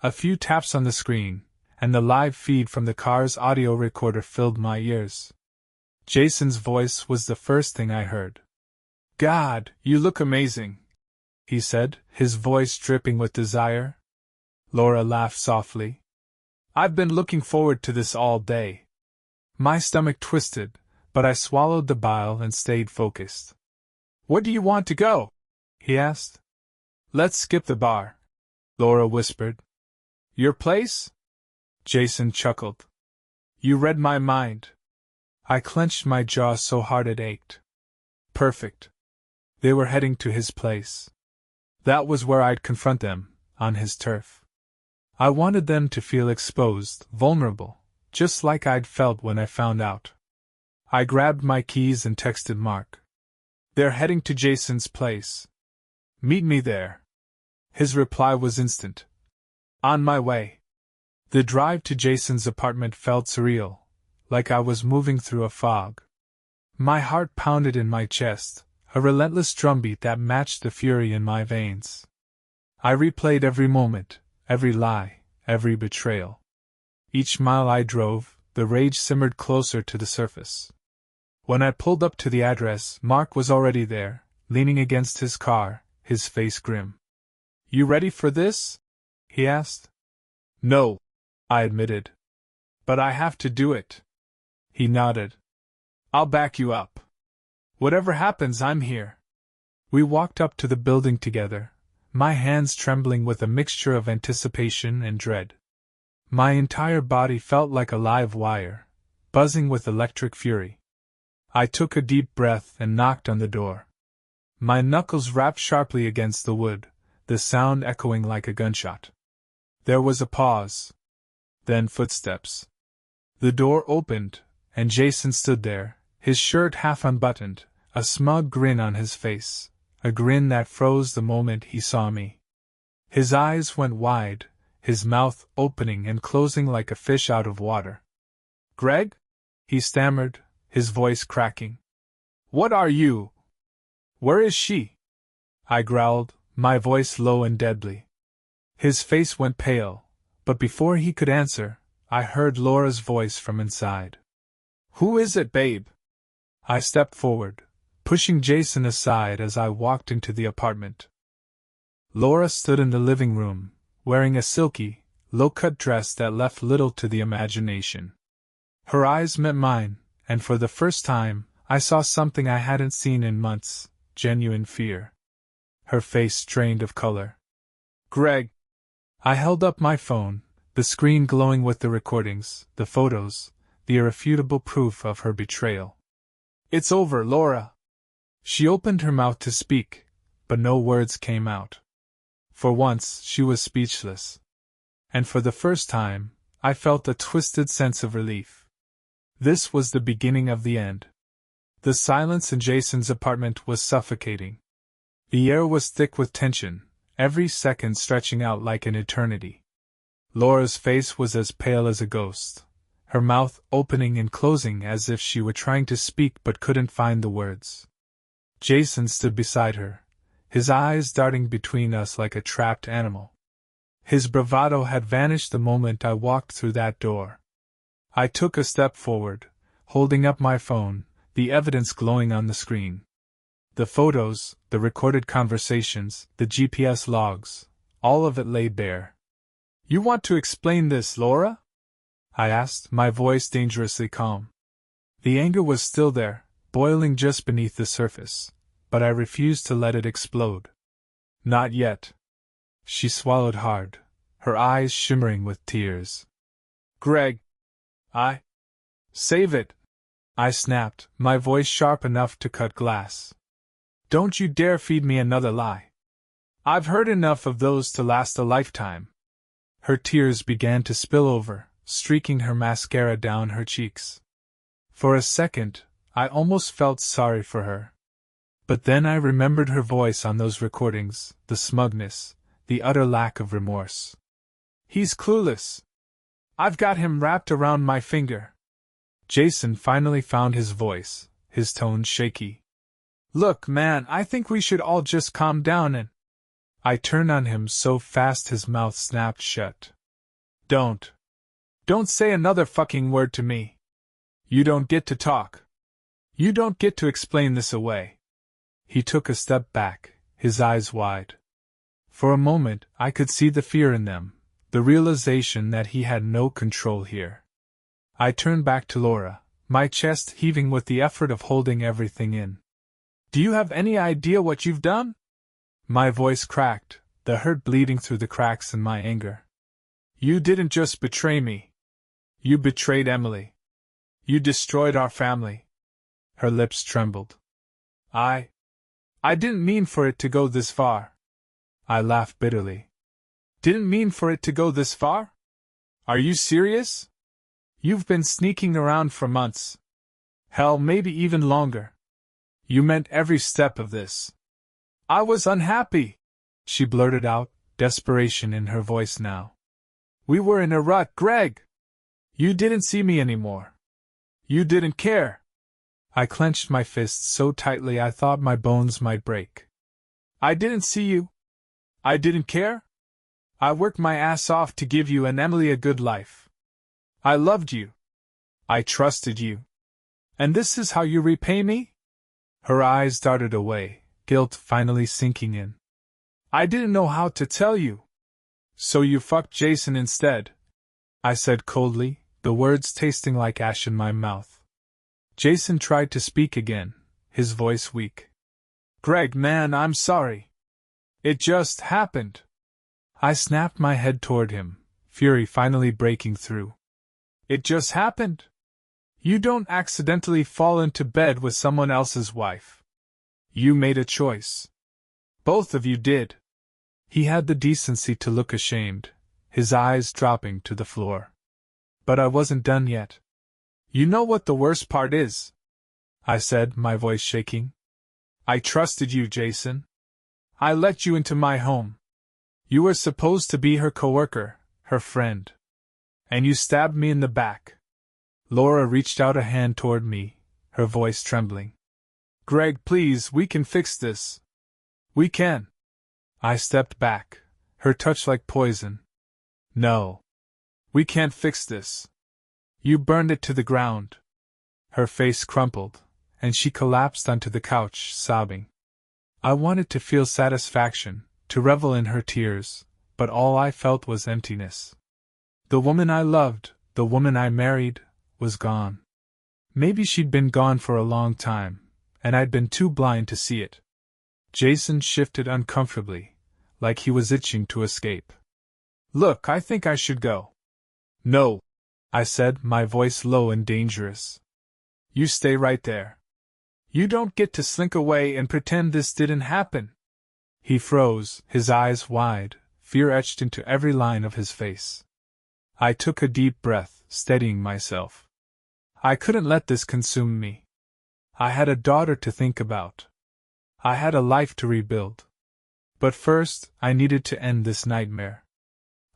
A few taps on the screen, and the live feed from the car's audio recorder filled my ears. Jason's voice was the first thing I heard. God, you look amazing, he said, his voice dripping with desire. Laura laughed softly. I've been looking forward to this all day. My stomach twisted, but I swallowed the bile and stayed focused. Where do you want to go? He asked. Let's skip the bar, Laura whispered. Your place? Jason chuckled. You read my mind. I clenched my jaw so hard it ached. Perfect. They were heading to his place. That was where I'd confront them, on his turf. I wanted them to feel exposed, vulnerable, just like I'd felt when I found out. I grabbed my keys and texted Mark. They're heading to Jason's place. Meet me there. His reply was instant. On my way. The drive to Jason's apartment felt surreal, like I was moving through a fog. My heart pounded in my chest, a relentless drumbeat that matched the fury in my veins. I replayed every moment, every lie, every betrayal. Each mile I drove, the rage simmered closer to the surface. When I pulled up to the address, Mark was already there, leaning against his car, his face grim. You ready for this? He asked. No, I admitted. But I have to do it. He nodded. I'll back you up. Whatever happens, I'm here. We walked up to the building together, my hands trembling with a mixture of anticipation and dread. My entire body felt like a live wire, buzzing with electric fury. I took a deep breath and knocked on the door. My knuckles rapped sharply against the wood, the sound echoing like a gunshot. There was a pause. Then footsteps. The door opened, and Jason stood there, his shirt half unbuttoned, a smug grin on his face, a grin that froze the moment he saw me. His eyes went wide, his mouth opening and closing like a fish out of water. Greg? He stammered, his voice cracking. What are you? Where is she? I growled, my voice low and deadly. His face went pale, but before he could answer, I heard Laura's voice from inside. Who is it, babe? I stepped forward, pushing Jason aside as I walked into the apartment. Laura stood in the living room, wearing a silky, low-cut dress that left little to the imagination. Her eyes met mine, and for the first time, I saw something I hadn't seen in months, genuine fear. Her face drained of color. Greg. I held up my phone, the screen glowing with the recordings, the photos, the irrefutable proof of her betrayal. It's over, Laura. She opened her mouth to speak, but no words came out. For once, she was speechless. And for the first time, I felt a twisted sense of relief. This was the beginning of the end. The silence in Jason's apartment was suffocating. The air was thick with tension, every second stretching out like an eternity. Laura's face was as pale as a ghost, her mouth opening and closing as if she were trying to speak but couldn't find the words. Jason stood beside her, his eyes darting between us like a trapped animal. His bravado had vanished the moment I walked through that door. I took a step forward, holding up my phone, the evidence glowing on the screen. The photos, the recorded conversations, the GPS logs, all of it lay bare. You want to explain this, Laura? I asked, my voice dangerously calm. The anger was still there, boiling just beneath the surface, but I refused to let it explode. Not yet. She swallowed hard, her eyes shimmering with tears. Greg! Save it! I snapped, my voice sharp enough to cut glass. Don't you dare feed me another lie. I've heard enough of those to last a lifetime. Her tears began to spill over, streaking her mascara down her cheeks. For a second, I almost felt sorry for her. But then I remembered her voice on those recordings, the smugness, the utter lack of remorse. He's clueless. I've got him wrapped around my finger. Jason finally found his voice, his tone shaky. Look, man, I think we should all just calm down and... I turned on him so fast his mouth snapped shut. Don't say another fucking word to me. You don't get to talk. You don't get to explain this away. He took a step back, his eyes wide. For a moment, I could see the fear in them, the realization that he had no control here. I turned back to Laura, my chest heaving with the effort of holding everything in. Do you have any idea what you've done? My voice cracked, the hurt bleeding through the cracks in my anger. You didn't just betray me. You betrayed Emily. You destroyed our family. Her lips trembled. I didn't mean for it to go this far. I laughed bitterly. Didn't mean for it to go this far? Are you serious? You've been sneaking around for months. Hell, maybe even longer. You meant every step of this. I was unhappy, she blurted out, desperation in her voice now. We were in a rut, Greg. You didn't see me anymore. You didn't care. I clenched my fists so tightly I thought my bones might break. I didn't see you. I didn't care. I worked my ass off to give you and Emily a good life. I loved you. I trusted you. And this is how you repay me? Her eyes darted away, guilt finally sinking in. I didn't know how to tell you. So you fucked Jason instead, I said coldly, the words tasting like ash in my mouth. Jason tried to speak again, his voice weak. Greg, man, I'm sorry. It just happened. I snapped my head toward him, fury finally breaking through. It just happened. You don't accidentally fall into bed with someone else's wife. You made a choice. Both of you did. He had the decency to look ashamed, his eyes dropping to the floor. But I wasn't done yet. You know what the worst part is? I said, my voice shaking. I trusted you, Jason. I let you into my home. You were supposed to be her coworker, her friend. And you stabbed me in the back. Laura reached out a hand toward me, her voice trembling. Greg, please, we can fix this. We can. I stepped back, her touch like poison. No. We can't fix this. You burned it to the ground. Her face crumpled, and she collapsed onto the couch, sobbing. I wanted to feel satisfaction, to revel in her tears, but all I felt was emptiness. The woman I loved, the woman I married, was gone. Maybe she'd been gone for a long time, and I'd been too blind to see it. Jason shifted uncomfortably, like he was itching to escape. Look, I think I should go. No, I said, my voice low and dangerous. You stay right there. You don't get to slink away and pretend this didn't happen. He froze, his eyes wide, fear etched into every line of his face. I took a deep breath, steadying myself. I couldn't let this consume me. I had a daughter to think about. I had a life to rebuild. But first, I needed to end this nightmare.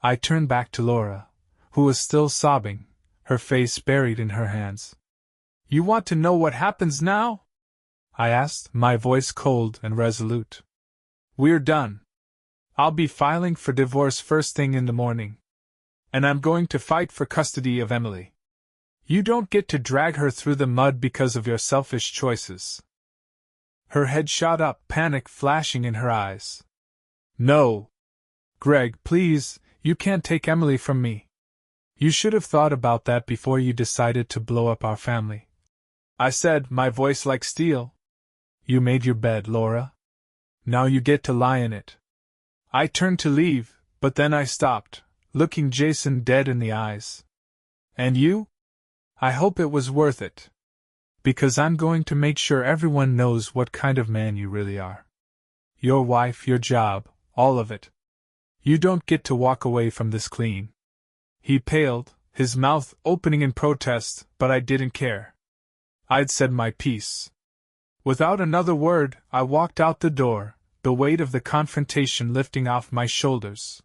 I turned back to Laura, who was still sobbing, her face buried in her hands. You want to know what happens now? I asked, my voice cold and resolute. We're done. I'll be filing for divorce first thing in the morning. And I'm going to fight for custody of Emily. You don't get to drag her through the mud because of your selfish choices. Her head shot up, panic flashing in her eyes. No. Greg, please, you can't take Emily from me. You should have thought about that before you decided to blow up our family. I said, my voice like steel. You made your bed, Laura. Now you get to lie in it. I turned to leave, but then I stopped, looking Jason dead in the eyes. And you? I hope it was worth it. Because I'm going to make sure everyone knows what kind of man you really are. Your wife, your job, all of it. You don't get to walk away from this clean. He paled, his mouth opening in protest, but I didn't care. I'd said my piece. Without another word, I walked out the door, the weight of the confrontation lifting off my shoulders.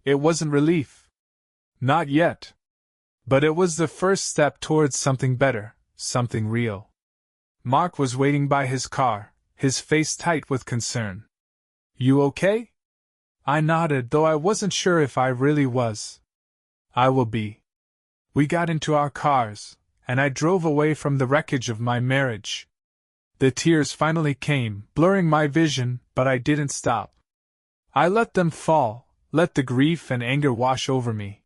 It wasn't relief. Not yet. But it was the first step towards something better, something real. Mark was waiting by his car, his face tight with concern. You okay? I nodded, though I wasn't sure if I really was. I will be. We got into our cars, and I drove away from the wreckage of my marriage. The tears finally came, blurring my vision, but I didn't stop. I let them fall, let the grief and anger wash over me.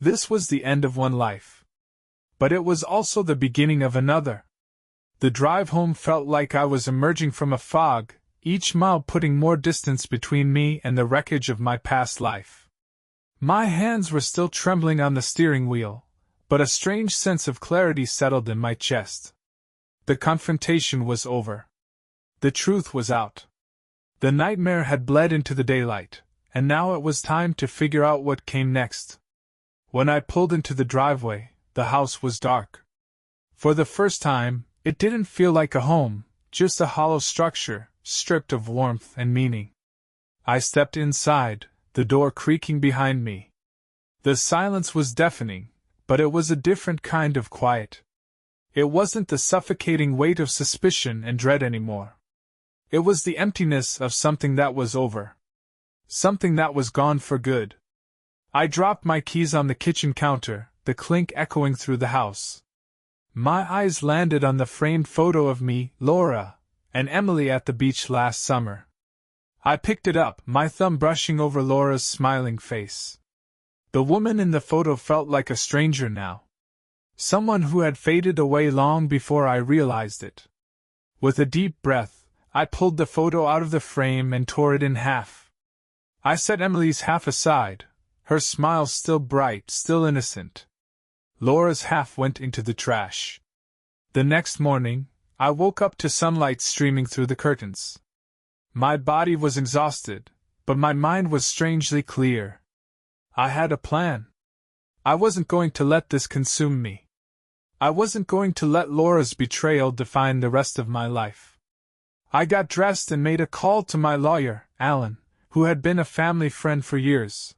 This was the end of one life. But it was also the beginning of another. The drive home felt like I was emerging from a fog, each mile putting more distance between me and the wreckage of my past life. My hands were still trembling on the steering wheel, but a strange sense of clarity settled in my chest. The confrontation was over. The truth was out. The nightmare had bled into the daylight, and now it was time to figure out what came next. When I pulled into the driveway, the house was dark. For the first time, it didn't feel like a home, just a hollow structure, stripped of warmth and meaning. I stepped inside, the door creaking behind me. The silence was deafening, but it was a different kind of quiet. It wasn't the suffocating weight of suspicion and dread anymore. It was the emptiness of something that was over. Something that was gone for good. I dropped my keys on the kitchen counter, the clink echoing through the house. My eyes landed on the framed photo of me, Laura, and Emily at the beach last summer. I picked it up, my thumb brushing over Laura's smiling face. The woman in the photo felt like a stranger now. Someone who had faded away long before I realized it. With a deep breath, I pulled the photo out of the frame and tore it in half. I set Emily's half aside, her smile still bright, still innocent. Laura's half went into the trash. The next morning, I woke up to sunlight streaming through the curtains. My body was exhausted, but my mind was strangely clear. I had a plan. I wasn't going to let this consume me. I wasn't going to let Laura's betrayal define the rest of my life. I got dressed and made a call to my lawyer, Alan, who had been a family friend for years.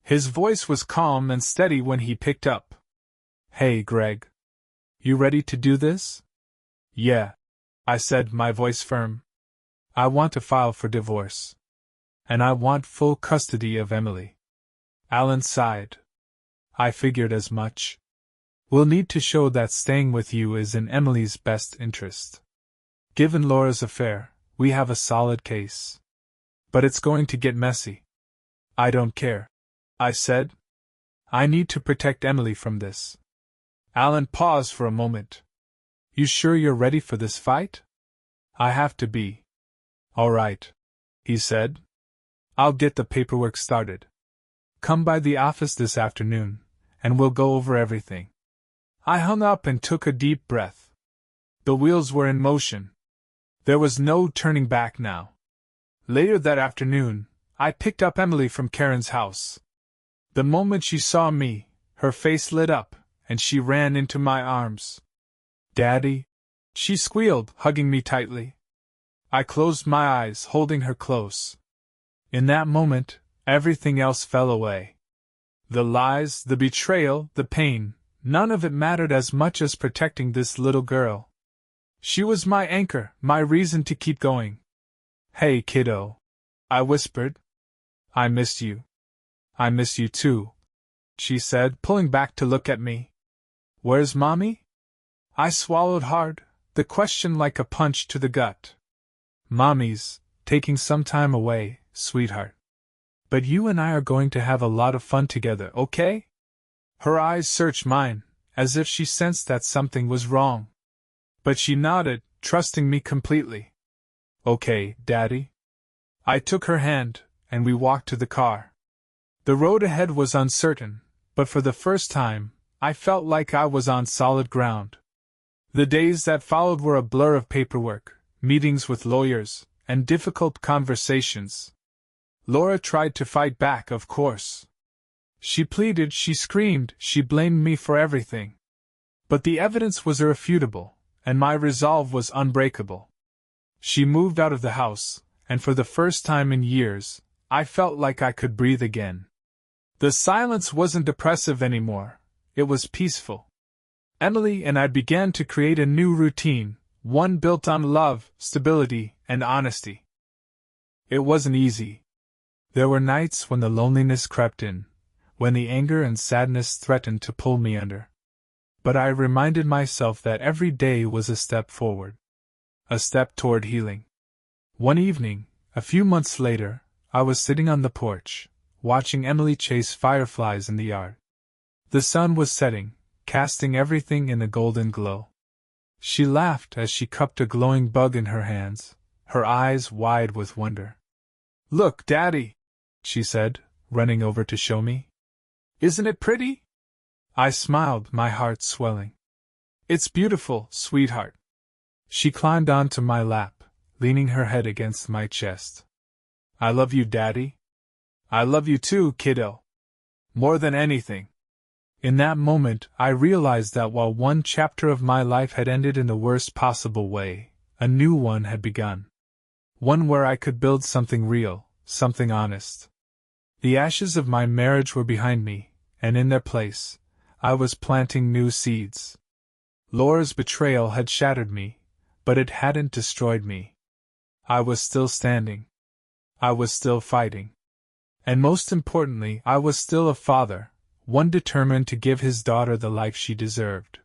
His voice was calm and steady when he picked up. Hey, Greg. You ready to do this? Yeah, I said, my voice firm. I want to file for divorce. And I want full custody of Emily. Alan sighed. I figured as much. We'll need to show that staying with you is in Emily's best interest. Given Laura's affair, we have a solid case. But it's going to get messy. I don't care, I said. I need to protect Emily from this. Alan paused for a moment. You sure you're ready for this fight? I have to be. All right, he said. I'll get the paperwork started. Come by the office this afternoon, and we'll go over everything. I hung up and took a deep breath. The wheels were in motion. There was no turning back now. Later that afternoon, I picked up Emily from Karen's house. The moment she saw me, her face lit up, and she ran into my arms. Daddy, she squealed, hugging me tightly. I closed my eyes, holding her close. In that moment, everything else fell away. The lies, the betrayal, the pain, none of it mattered as much as protecting this little girl. She was my anchor, my reason to keep going. Hey, kiddo, I whispered. I miss you. I miss you too, she said, pulling back to look at me. Where's Mommy? I swallowed hard, the question like a punch to the gut. Mommy's taking some time away, sweetheart. But you and I are going to have a lot of fun together, okay? Her eyes searched mine, as if she sensed that something was wrong. But she nodded, trusting me completely. Okay, Daddy. I took her hand, and we walked to the car. The road ahead was uncertain, but for the first time, I felt like I was on solid ground. The days that followed were a blur of paperwork, meetings with lawyers, and difficult conversations. Laura tried to fight back, of course. She pleaded, she screamed, she blamed me for everything. But the evidence was irrefutable, and my resolve was unbreakable. She moved out of the house, and for the first time in years, I felt like I could breathe again. The silence wasn't oppressive anymore, it was peaceful. Emily and I began to create a new routine, one built on love, stability, and honesty. It wasn't easy. There were nights when the loneliness crept in, when the anger and sadness threatened to pull me under. But I reminded myself that every day was a step forward. A step toward healing. One evening, a few months later, I was sitting on the porch, watching Emily chase fireflies in the yard. The sun was setting, casting everything in a golden glow. She laughed as she cupped a glowing bug in her hands, her eyes wide with wonder. "Look, Daddy," she said, running over to show me. "Isn't it pretty?" I smiled, my heart swelling. "It's beautiful, sweetheart." She climbed onto my lap, leaning her head against my chest. "I love you, Daddy." "I love you too, kiddo. More than anything." In that moment, I realized that while one chapter of my life had ended in the worst possible way, a new one had begun. One where I could build something real, something honest. The ashes of my marriage were behind me, and in their place, I was planting new seeds. Laura's betrayal had shattered me, but it hadn't destroyed me. I was still standing. I was still fighting. And most importantly, I was still a father, one determined to give his daughter the life she deserved.